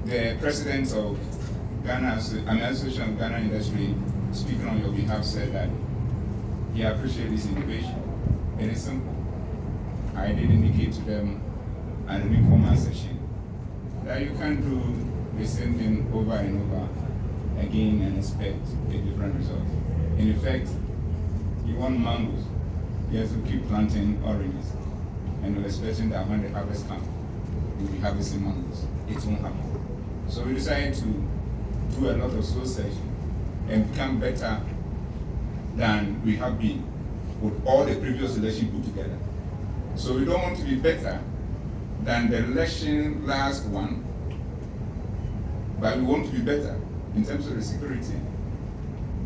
the president of Association of Ghana Industry, speaking on your behalf, said that he appreciates this innovation. It is simple. I did indicate to them at an informal session that you can't do the same thing over and over again and expect a different result. In effect, you want mangoes, you have to keep planting oranges, and you're expecting that when the harvest comes, you'll be harvesting mangoes. It won't happen. So we decided to do a lot of soul searching and become better than we have been with all the previous elections put together. So we don't want to be better than the election last one, but we want to be better in terms of the security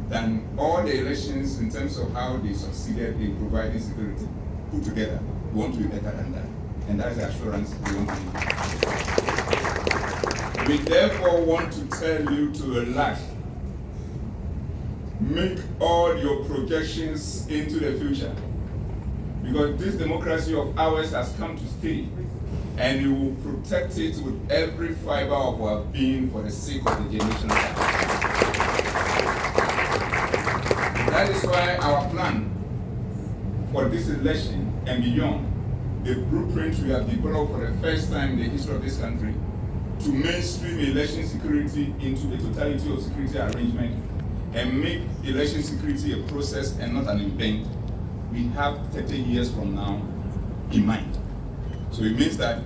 than all the elections in terms of how they succeeded in providing security put together. We want to be better than that. And that's the assurance we want to give. We therefore want to tell you to relax. Make all your projections into the future. Because this democracy of ours has come to stay. And we will protect it with every fiber of our being for the sake of the generation. That is why our plan for this election and beyond, the blueprint we have developed for the first time in the history of this country, to mainstream election security into the totality of security arrangement and make election security a process and not an event, we have 30 years from now in mind. So it means that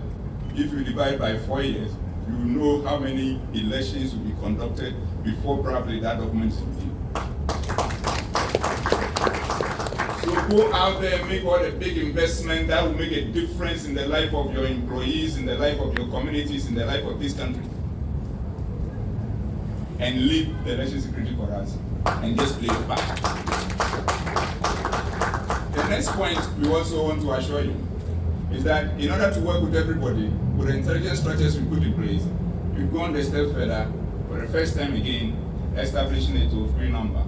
if you divide by 4 years, you will know how many elections will be conducted before probably that document is reviewed. So go out there and make all the big investment that will make a difference in the life of your employees, in the life of your communities, in the life of this country. And leave the election security for us and just play it back. The next point we also want to assure you is that in order to work with everybody, with the intelligence structures we put in place, we've gone a step further for the first time again, establishing a toll-free number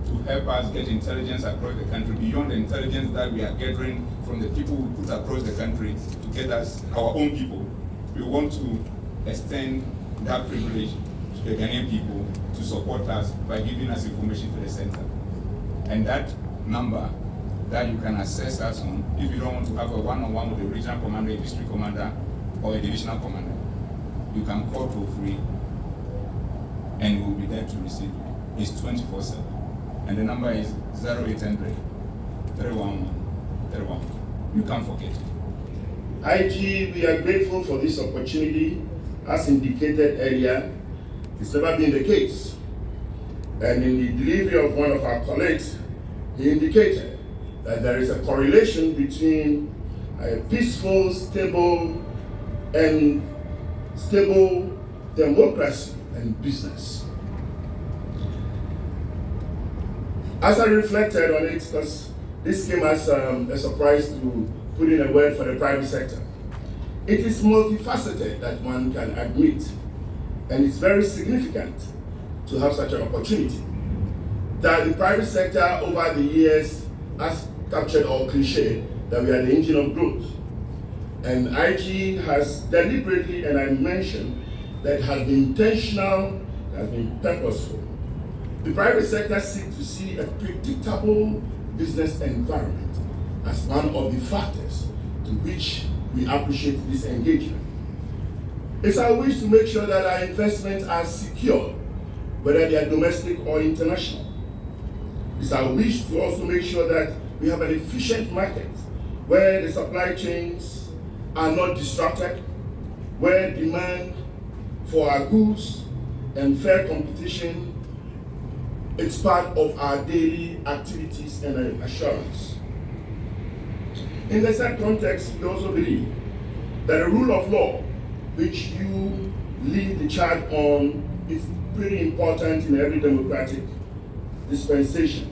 to help us get intelligence across the country beyond the intelligence that we are gathering from the people we put across the country to get us our own people. We want to extend that privilege to the Ghanaian people to support us by giving us information to the center. And that number that you can access us on, if you don't want to have a one-on-one with a regional commander, a district commander, or a divisional commander, you can call toll-free and we'll be there to receive you. It's 24/7. And the number is 0800 311 311. You can't forget it. IG, we are grateful for this opportunity. As indicated earlier, it's never been the case. And in the delivery of one of our colleagues, he indicated that there is a correlation between a peaceful, stable democracy and business. As I reflected on it, because this came as a surprise to put in a word for the private sector, it is multifaceted, that one can admit, and it's very significant to have such an opportunity. That the private sector over the years has captured our cliche that we are the engine of growth. And IG has deliberately, and I mentioned, that has been intentional, has been purposeful. The private sector seeks to see a predictable business environment as one of the factors to which we appreciate this engagement. It's our wish to make sure that our investments are secure, whether they are domestic or international. It's our wish to also make sure that we have an efficient market where the supply chains are not disrupted, where demand for our goods and fair competition is part of our daily activities and assurance. In the said context, we also believe that the rule of law, which you lead the charge on, is pretty important in every democratic dispensation.